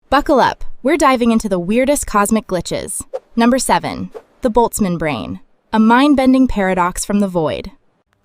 Buckle up, we're diving into the weirdest cosmic glitches. Number 7. The Boltzmann Brain, a mind-bending paradox from the void.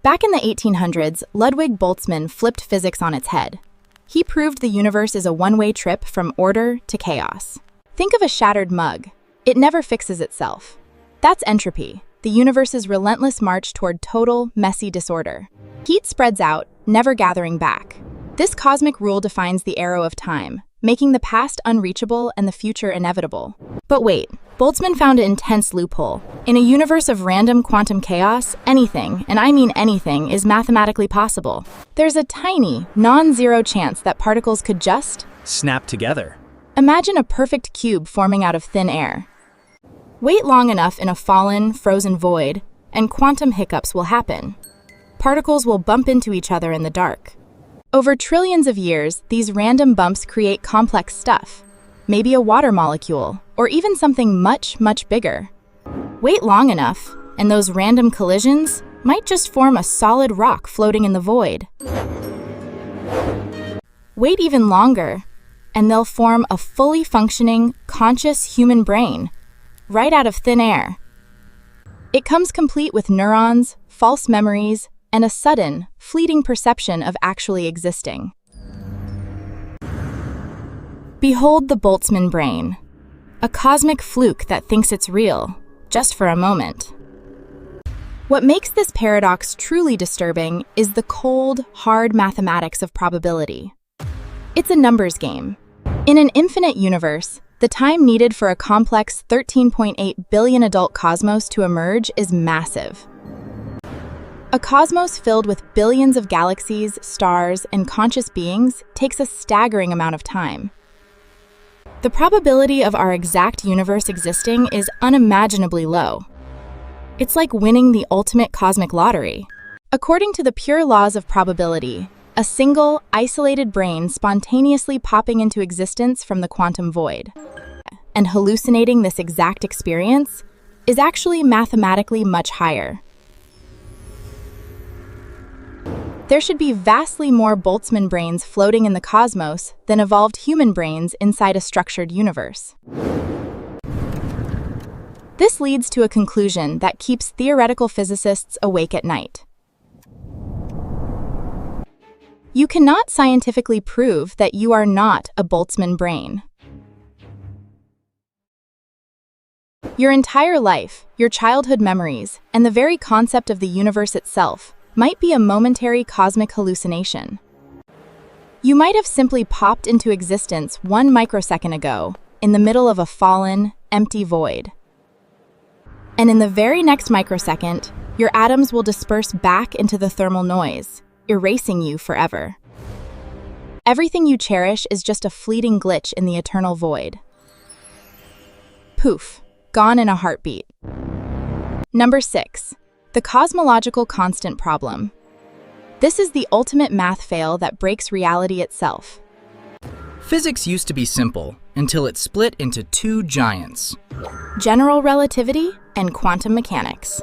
Back in the 1800s, Ludwig Boltzmann flipped physics on its head. He proved the universe is a one-way trip from order to chaos. Think of a shattered mug. It never fixes itself. That's entropy, the universe's relentless march toward total, messy disorder. Heat spreads out, never gathering back. This cosmic rule defines the arrow of time, making the past unreachable and the future inevitable. But wait, Boltzmann found an intense loophole. In a universe of random quantum chaos, anything, and I mean anything, is mathematically possible. There's a tiny, non-zero chance that particles could just snap together. Imagine a perfect cube forming out of thin air. Wait long enough in a fallen, frozen void, and quantum hiccups will happen. Particles will bump into each other in the dark. Over trillions of years, these random bumps create complex stuff. Maybe a water molecule, or even something much, much bigger. Wait long enough, and those random collisions might just form a solid rock floating in the void. Wait even longer, and they'll form a fully functioning, conscious human brain, right out of thin air. It comes complete with neurons, false memories, and a sudden, fleeting perception of actually existing. Behold the Boltzmann brain, a cosmic fluke that thinks it's real, just for a moment. What makes this paradox truly disturbing is the cold, hard mathematics of probability. It's a numbers game. In an infinite universe, the time needed for a complex 13.8 billion adult cosmos to emerge is massive. A cosmos filled with billions of galaxies, stars, and conscious beings takes a staggering amount of time. The probability of our exact universe existing is unimaginably low. It's like winning the ultimate cosmic lottery. According to the pure laws of probability, a single, isolated brain spontaneously popping into existence from the quantum void and hallucinating this exact experience is actually mathematically much higher. There should be vastly more Boltzmann brains floating in the cosmos than evolved human brains inside a structured universe. This leads to a conclusion that keeps theoretical physicists awake at night. You cannot scientifically prove that you are not a Boltzmann brain. Your entire life, your childhood memories, and the very concept of the universe itself might be a momentary cosmic hallucination. You might have simply popped into existence 1 microsecond ago, in the middle of a fallen, empty void. And in the very next microsecond, your atoms will disperse back into the thermal noise, erasing you forever. Everything you cherish is just a fleeting glitch in the eternal void. Poof, gone in a heartbeat. Number 6. The cosmological constant problem. This is the ultimate math fail that breaks reality itself. Physics used to be simple until it split into two giants: general relativity and quantum mechanics.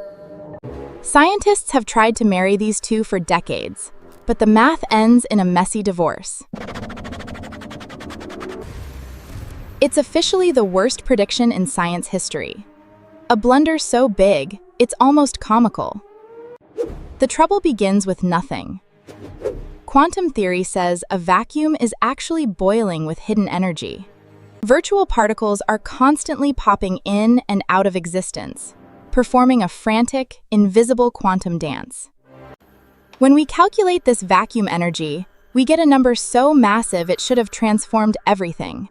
Scientists have tried to marry these two for decades, but the math ends in a messy divorce. It's officially the worst prediction in science history. A blunder so big, it's almost comical. The trouble begins with nothing. Quantum theory says a vacuum is actually boiling with hidden energy. Virtual particles are constantly popping in and out of existence, performing a frantic, invisible quantum dance. When we calculate this vacuum energy, we get a number so massive it should have transformed everything.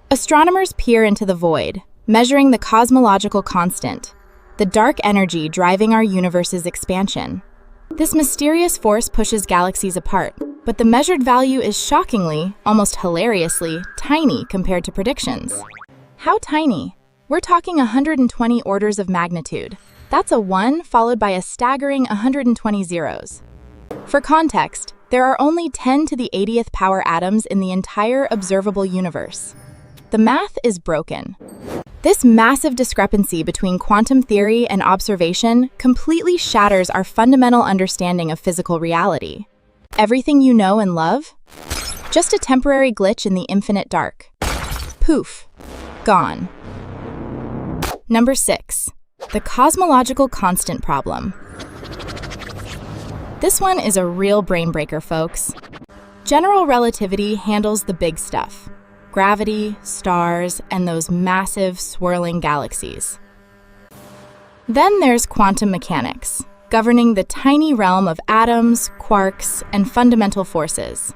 Astronomers peer into the void, measuring the cosmological constant, the dark energy driving our universe's expansion. This mysterious force pushes galaxies apart, but the measured value is shockingly, almost hilariously, tiny compared to predictions. How tiny? We're talking 120 orders of magnitude. That's a 1 followed by a staggering 120 zeros. For context, there are only 10 to the 80th power atoms in the entire observable universe. The math is broken. This massive discrepancy between quantum theory and observation completely shatters our fundamental understanding of physical reality. Everything you know and love? Just a temporary glitch in the infinite dark. Poof. Gone. Number 6. The cosmological constant problem. This one is a real brain breaker, folks. General relativity handles the big stuff. Gravity, stars, and those massive, swirling galaxies. Then there's quantum mechanics, governing the tiny realm of atoms, quarks, and fundamental forces.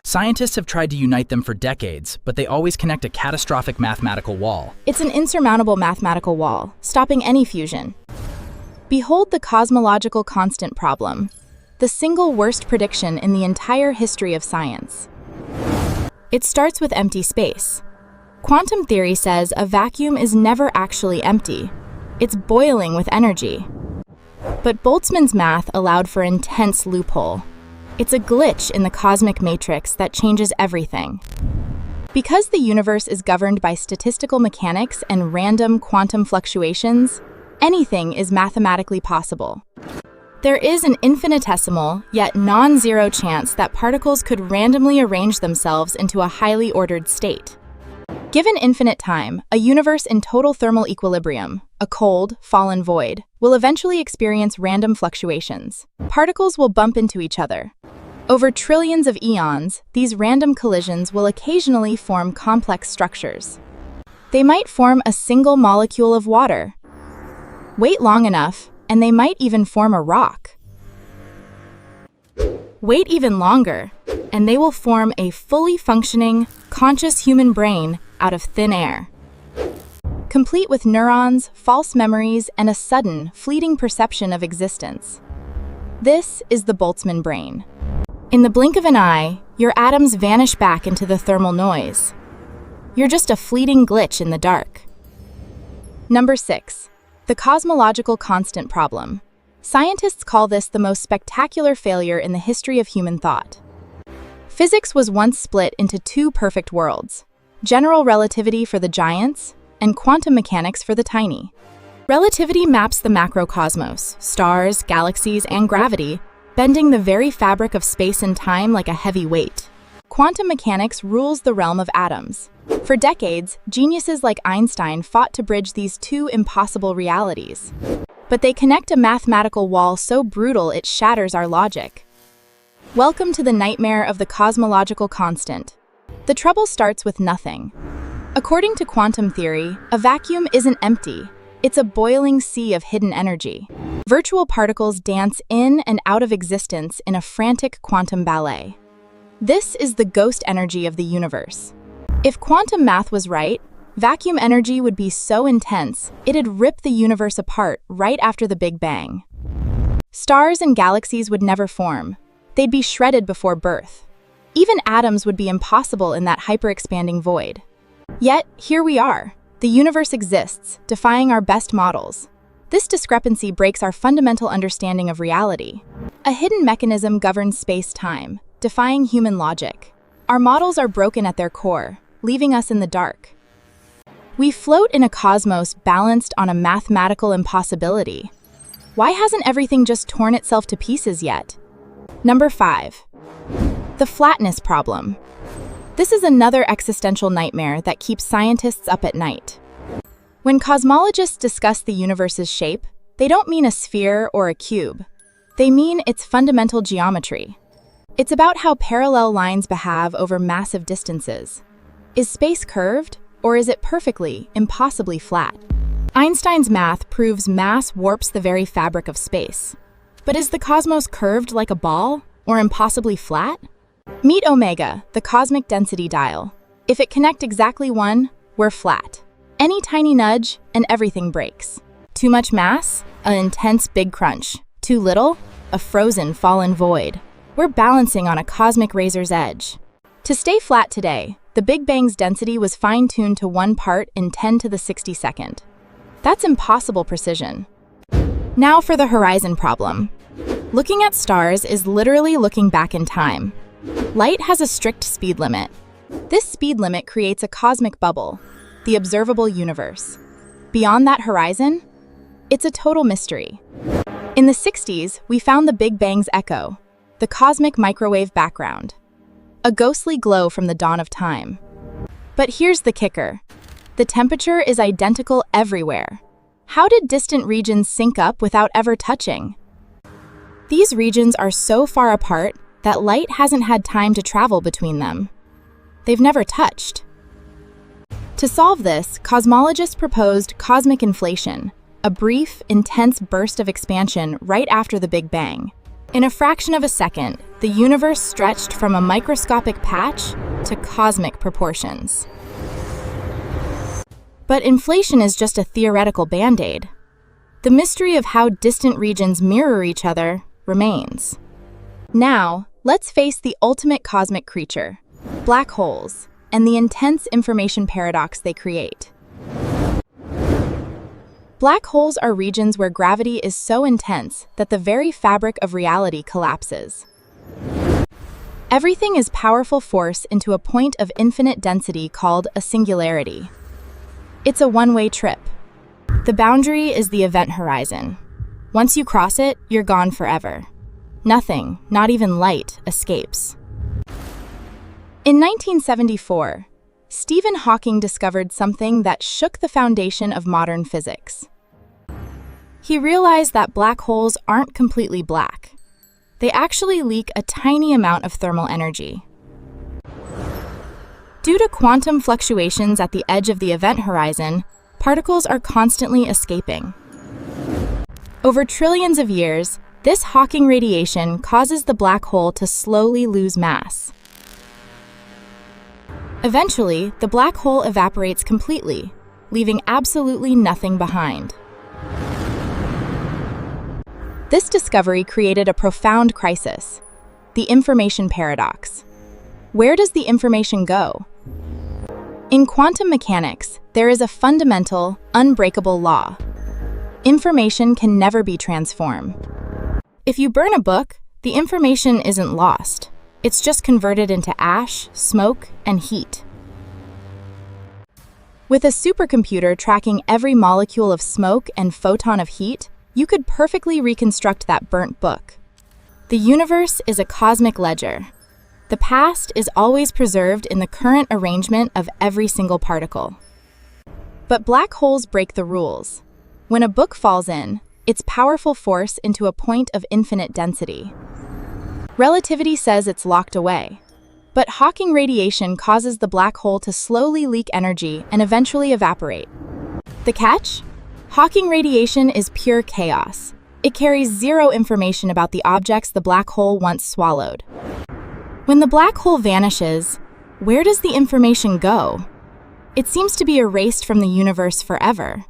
Scientists have tried to unite them for decades, but they always connect a catastrophic mathematical wall. It's an insurmountable mathematical wall, stopping any fusion. Behold the cosmological constant problem, the single worst prediction in the entire history of science. It starts with empty space. Quantum theory says a vacuum is never actually empty. It's boiling with energy. But Boltzmann's math allowed for intense loophole. It's a glitch in the cosmic matrix that changes everything. Because the universe is governed by statistical mechanics and random quantum fluctuations, anything is mathematically possible. There is an infinitesimal, yet non-zero chance that particles could randomly arrange themselves into a highly ordered state. Given infinite time, a universe in total thermal equilibrium, a cold, fallen void, will eventually experience random fluctuations. Particles will bump into each other. Over trillions of eons, these random collisions will occasionally form complex structures. They might form a single molecule of water. Wait long enough, and they might even form a rock. Wait even longer, and they will form a fully functioning, conscious human brain out of thin air. Complete with neurons, false memories, and a sudden, fleeting perception of existence. This is the Boltzmann brain. In the blink of an eye, your atoms vanish back into the thermal noise. You're just a fleeting glitch in the dark. Number 6. The cosmological constant problem. Scientists call this the most spectacular failure in the history of human thought. Physics was once split into two perfect worlds: general relativity for the giants and quantum mechanics for the tiny. Relativity maps the macrocosmos, stars, galaxies, and gravity, bending the very fabric of space and time like a heavy weight. Quantum mechanics rules the realm of atoms. For decades, geniuses like Einstein fought to bridge these two impossible realities. But they connect a mathematical wall so brutal it shatters our logic. Welcome to the nightmare of the cosmological constant. The trouble starts with nothing. According to quantum theory, a vacuum isn't empty. It's a boiling sea of hidden energy. Virtual particles dance in and out of existence in a frantic quantum ballet. This is the ghost energy of the universe. If quantum math was right, vacuum energy would be so intense, it'd rip the universe apart right after the Big Bang. Stars and galaxies would never form. They'd be shredded before birth. Even atoms would be impossible in that hyper-expanding void. Yet, here we are. The universe exists, defying our best models. This discrepancy breaks our fundamental understanding of reality. A hidden mechanism governs space-time, defying human logic. Our models are broken at their core, leaving us in the dark. We float in a cosmos balanced on a mathematical impossibility. Why hasn't everything just torn itself to pieces yet? Number 5. The flatness problem. This is another existential nightmare that keeps scientists up at night. When cosmologists discuss the universe's shape, they don't mean a sphere or a cube. They mean its fundamental geometry. It's about how parallel lines behave over massive distances. Is space curved, or is it perfectly, impossibly flat? Einstein's math proves mass warps the very fabric of space. But is the cosmos curved like a ball, or impossibly flat? Meet omega, the cosmic density dial. If it connects exactly one, we're flat. Any tiny nudge, and everything breaks. Too much mass? An intense big crunch. Too little? A frozen, fallen void. We're balancing on a cosmic razor's edge. To stay flat today, the Big Bang's density was fine-tuned to 1 part in 10 to the 62nd. That's impossible precision. Now for the horizon problem. Looking at stars is literally looking back in time. Light has a strict speed limit. This speed limit creates a cosmic bubble, the observable universe. Beyond that horizon, it's a total mystery. In the 60s, we found the Big Bang's echo, the cosmic microwave background, a ghostly glow from the dawn of time. But here's the kicker. The temperature is identical everywhere. How did distant regions sync up without ever touching? These regions are so far apart that light hasn't had time to travel between them. They've never touched. To solve this, cosmologists proposed cosmic inflation, a brief, intense burst of expansion right after the Big Bang. In a fraction of a second, the universe stretched from a microscopic patch to cosmic proportions. But inflation is just a theoretical band-aid. The mystery of how distant regions mirror each other remains. Now, let's face the ultimate cosmic creature, black holes, and the intense information paradox they create. Black holes are regions where gravity is so intense that the very fabric of reality collapses. Everything is powerful force into a point of infinite density called a singularity. It's a one-way trip. The boundary is the event horizon. Once you cross it, you're gone forever. Nothing, not even light, escapes. In 1974, Stephen Hawking discovered something that shook the foundation of modern physics. He realized that black holes aren't completely black. They actually leak a tiny amount of thermal energy. Due to quantum fluctuations at the edge of the event horizon, particles are constantly escaping. Over trillions of years, this Hawking radiation causes the black hole to slowly lose mass. Eventually, the black hole evaporates completely, leaving absolutely nothing behind. This discovery created a profound crisis, the information paradox. Where does the information go? In quantum mechanics, there is a fundamental, unbreakable law. Information can never be transformed. If you burn a book, the information isn't lost. It's just converted into ash, smoke, and heat. With a supercomputer tracking every molecule of smoke and photon of heat, you could perfectly reconstruct that burnt book. The universe is a cosmic ledger. The past is always preserved in the current arrangement of every single particle. But black holes break the rules. When a book falls in, its powerful force into a point of infinite density. Relativity says it's locked away. But Hawking radiation causes the black hole to slowly leak energy and eventually evaporate. The catch? Hawking radiation is pure chaos. It carries zero information about the objects the black hole once swallowed. When the black hole vanishes, where does the information go? It seems to be erased from the universe forever.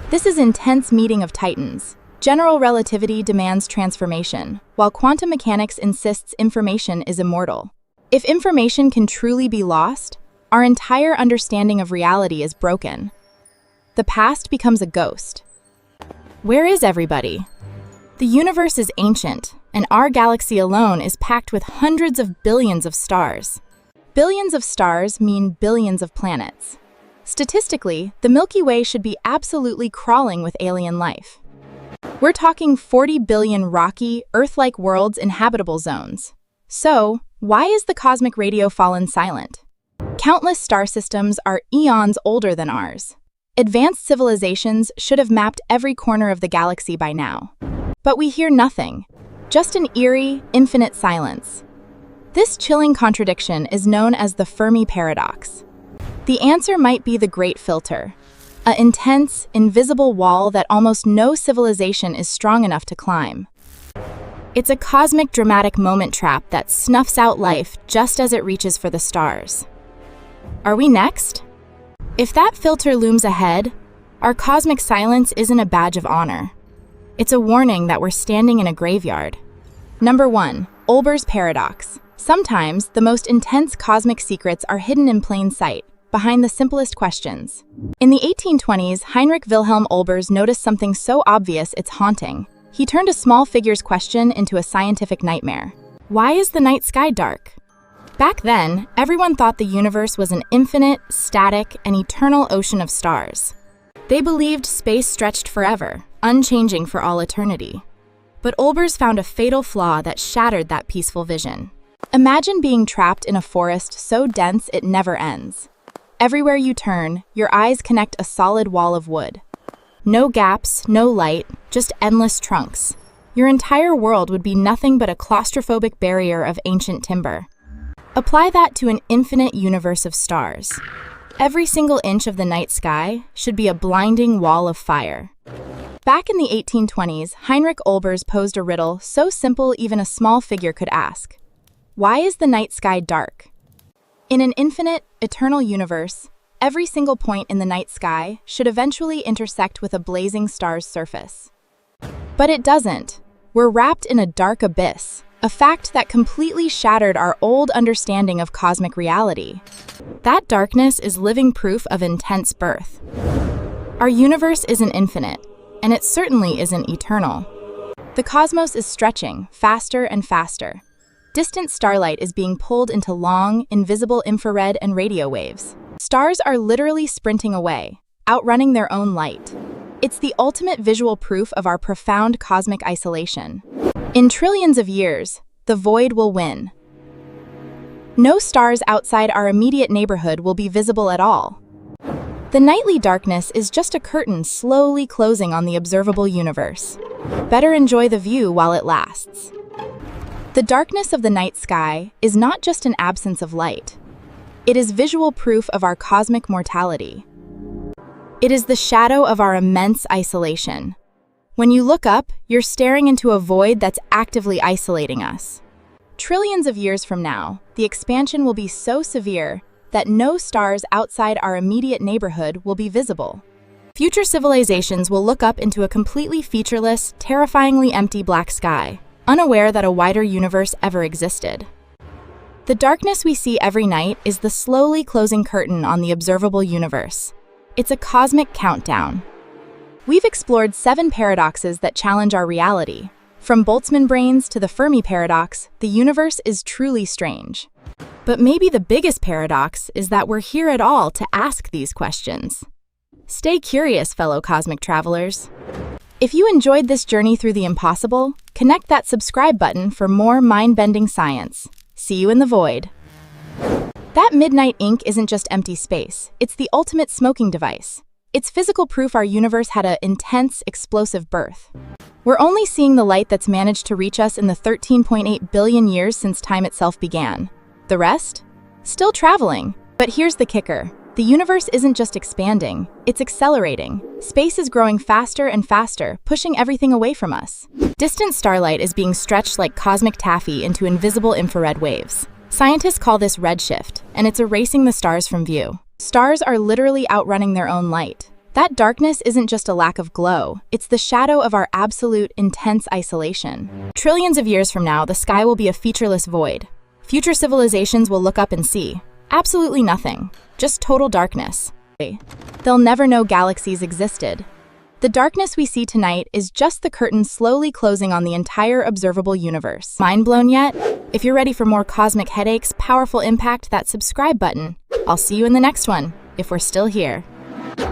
This is intense meeting of titans. General relativity demands transformation, while quantum mechanics insists information is immortal. If information can truly be lost, our entire understanding of reality is broken. The past becomes a ghost. Where is everybody? The universe is ancient, and our galaxy alone is packed with hundreds of billions of stars. Billions of stars mean billions of planets. Statistically, the Milky Way should be absolutely crawling with alien life. We're talking 40 billion rocky, Earth-like worlds in habitable zones. So, why is the cosmic radio fallen silent? Countless star systems are eons older than ours. Advanced civilizations should have mapped every corner of the galaxy by now. But we hear nothing, just an eerie, infinite silence. This chilling contradiction is known as the Fermi Paradox. The answer might be the Great Filter, an intense, invisible wall that almost no civilization is strong enough to climb. It's a cosmic dramatic moment trap that snuffs out life just as it reaches for the stars. Are we next? If that filter looms ahead, our cosmic silence isn't a badge of honor. It's a warning that we're standing in a graveyard. Number 1. Olbers Paradox. Sometimes, the most intense cosmic secrets are hidden in plain sight, behind the simplest questions. In the 1820s, Heinrich Wilhelm Olbers noticed something so obvious it's haunting. He turned a small figure's question into a scientific nightmare. Why is the night sky dark? Back then, everyone thought the universe was an infinite, static, and eternal ocean of stars. They believed space stretched forever, unchanging for all eternity. But Olbers found a fatal flaw that shattered that peaceful vision. Imagine being trapped in a forest so dense it never ends. Everywhere you turn, your eyes connect a solid wall of wood. No gaps, no light, just endless trunks. Your entire world would be nothing but a claustrophobic barrier of ancient timber. Apply that to an infinite universe of stars. Every single inch of the night sky should be a blinding wall of fire. Back in the 1820s, Heinrich Olbers posed a riddle so simple even a small figure could ask. Why is the night sky dark? In an infinite, eternal universe, every single point in the night sky should eventually intersect with a blazing star's surface. But it doesn't. We're wrapped in a dark abyss, a fact that completely shattered our old understanding of cosmic reality. That darkness is living proof of intense birth. Our universe isn't infinite, and it certainly isn't eternal. The cosmos is stretching faster and faster. Distant starlight is being pulled into long, invisible infrared and radio waves. Stars are literally sprinting away, outrunning their own light. It's the ultimate visual proof of our profound cosmic isolation. In trillions of years, the void will win. No stars outside our immediate neighborhood will be visible at all. The nightly darkness is just a curtain slowly closing on the observable universe. Better enjoy the view while it lasts. The darkness of the night sky is not just an absence of light. It is visual proof of our cosmic mortality. It is the shadow of our immense isolation. When you look up, you're staring into a void that's actively isolating us. Trillions of years from now, the expansion will be so severe that no stars outside our immediate neighborhood will be visible. Future civilizations will look up into a completely featureless, terrifyingly empty black sky, unaware that a wider universe ever existed. The darkness we see every night is the slowly closing curtain on the observable universe. It's a cosmic countdown. We've explored 7 paradoxes that challenge our reality. From Boltzmann brains to the Fermi Paradox, the universe is truly strange. But maybe the biggest paradox is that we're here at all to ask these questions. Stay curious, fellow cosmic travelers. If you enjoyed this journey through the impossible, connect that subscribe button for more mind-bending science. See you in the void. That midnight ink isn't just empty space, it's the ultimate smoking device. It's physical proof our universe had an intense, explosive birth. We're only seeing the light that's managed to reach us in the 13.8 billion years since time itself began. The rest? Still traveling. But here's the kicker. The universe isn't just expanding, it's accelerating. Space is growing faster and faster, pushing everything away from us. Distant starlight is being stretched like cosmic taffy into invisible infrared waves. Scientists call this redshift, and it's erasing the stars from view. Stars are literally outrunning their own light. That darkness isn't just a lack of glow, it's the shadow of our absolute, intense isolation. Trillions of years from now, the sky will be a featureless void. Future civilizations will look up and see absolutely nothing, just total darkness. They'll never know galaxies existed. The darkness we see tonight is just the curtain slowly closing on the entire observable universe. Mind blown yet? If you're ready for more cosmic headaches, powerful impact, that subscribe button. I'll see you in the next one, if we're still here.